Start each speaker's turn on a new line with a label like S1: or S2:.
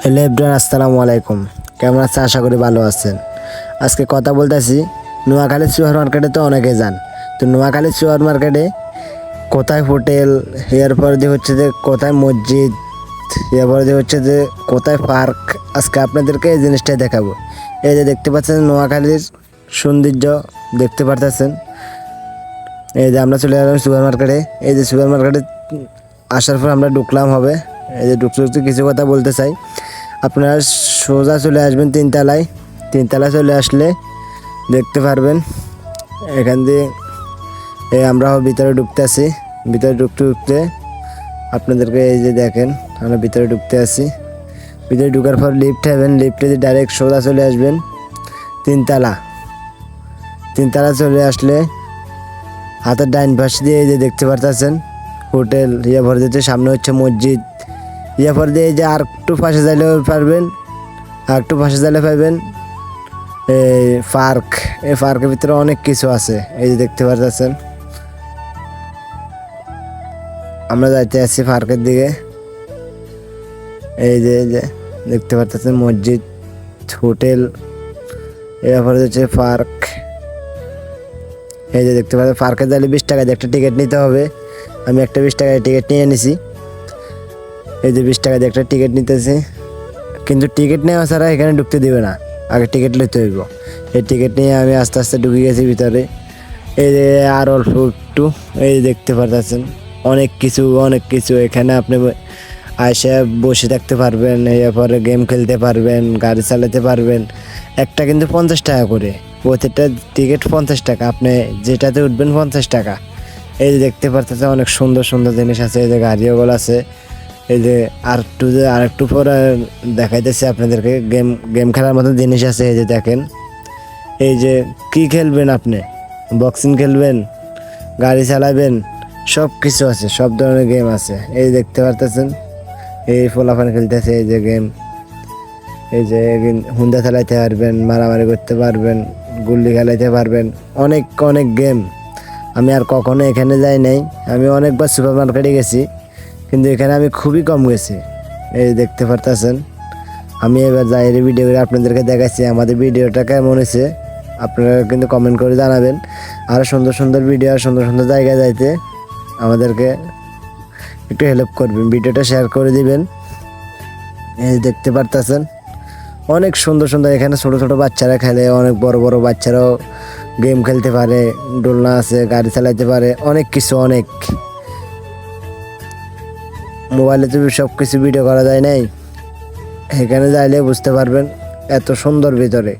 S1: Hello everyone, আসসালামু আলাইকুম। কেমন আছেন? আশা করি ভালো আছেন। আজকে কথা বলতেছি নোয়াখালী সুপার মার্কেটে তো অনেকে যান। তো নোয়াখালী সুপার মার্কেটে কোথায় হোটেল, এরপর দিয়ে হচ্ছে যে কোথায় মসজিদ, এরপর দিয়ে হচ্ছে যে কোথায় পার্ক, আজকে আপনাদেরকে এই জিনিসটাই দেখাবো। এই যে দেখতে পাচ্ছেন নোয়াখালীর সৌন্দর্য দেখতে পারতেছেন। এই যে আমরা চলে গেলাম সুপার মার্কেটে। এই যে সুপার মার্কেটে আসার পর আমরা ঢুকলাম হবে। এই যে ঢুকতে কিছু কথা বলতে চাই। আপনারা সোজা চলে আসবেন তিনতলায়। তিনতলায় চলে আসলে দেখতে পারবেন এখান দিয়ে আমরা ভিতরে ঢুকতে আসি। ভিতরে ঢুকতে ঢুকতে আপনাদেরকে এই যে দেখেন আমরা ভিতরে ঢুকতে আসি। ভিতরে ঢুকার পর লিফট হবেন, লিফটে দিয়ে ডাইরেক্ট সোজা চলে আসবেন তিনতলা। তিনতলা চলে আসলে হাতের ডাইন পাশে দিয়ে এই যে দেখতে পারতেছেন হোটেল। ভরে দিতে সামনে হচ্ছে মসজিদ। পর দিয়ে এই যে আর একটু পাশে যাইলে পারবেন, আর একটু পাশে যাইলে পাবেন এই পার্ক। এই পার্কের ভিতরে অনেক কিছু আছে, এই যে দেখতে পারতেছেন। আমরা যাইতে আসছি পার্কের দিকে। এই যে দেখতে পারতেছেন মসজিদ, হোটেল, এরপরে হচ্ছে পার্ক। এই যে দেখতে পাচ্ছেন পার্কে যাইলে 20 টাকা দিয়ে একটা টিকিট নিতে হবে। আমি একটা 20 টাকায় টিকিট নিয়ে নিছি। এই যে 20 টাকা দিয়ে একটা টিকিট নিতেছি, কিন্তু টিকিট নেওয়া ছাড়া এখানে ঢুকতে দিবে না, আগে টিকিট নিতে হইব। এই টিকিট নিয়ে আমি আস্তে আস্তে ঢুকে গেছি ভিতরে। এই যে আর অল্প একটু, এই যে দেখতে পারতেছেন অনেক কিছু এখানে আপনি আইসা বসে থাকতে পারবেন, এরপরে গেম খেলতে পারবেন, গাড়ি চালাতে পারবেন। একটা কিন্তু 50 টাকা করে, প্রতিটা টিকিট 50 টাকা, আপনি যেটাতে উঠবেন 50 টাকা। এই যে দেখতে পারতেছেন অনেক সুন্দর সুন্দর জিনিস আছে, এই যে গাড়িওগুলো আছে। এই যে আরেকটু পরে দেখাইতেছি আপনাদেরকে গেম খেলার মতো জিনিস আছে। এই যে দেখেন, এই যে কি খেলবেন আপনি, বক্সিং খেলবেন, গাড়ি চালাবেন, সব কিছু আছে, সব ধরনের গেম আছে। এই দেখতে পারতেছেন এই ফোলাফান খেলতেছে এই যে গেম। এই যে হুন্ডা চালাইতে পারবেন, মারামারি করতে পারবেন, গুল্লি খেলাইতে পারবেন, অনেক গেম। আমি আর কখনো এখানে যাই নাই, আমি অনেকবার সুপার মার্কেটে গেছি, কিন্তু এখানে আমি খুবই কম গেছি। এই দেখতে পারতেছেন আমি এবার যাই ভিডিও করে আপনাদেরকে দেখাচ্ছি। আমাদের ভিডিওটা কেমন হয়েছে আপনারা কিন্তু কমেন্ট করে জানাবেন। আরও সুন্দর সুন্দর ভিডিও, আর সুন্দর সুন্দর জায়গায় যাইতে আমাদেরকে একটু হেল্প করবেন, ভিডিওটা শেয়ার করে দিবেন। এই দেখতে পারতেছেন অনেক সুন্দর সুন্দর, এখানে ছোট ছোট বাচ্চারা খেলে, অনেক বড় বড় বাচ্চারাও গেম খেলতে পারে, দোলনা আছে, গাড়ি চালাইতে পারে, অনেক কিছু। অনেক মোবাইলে তো সব কিছু ভিডিও করা যায় নাই, এখানে যাইলে বুঝতে পারবেন এত সুন্দর ভিতরে।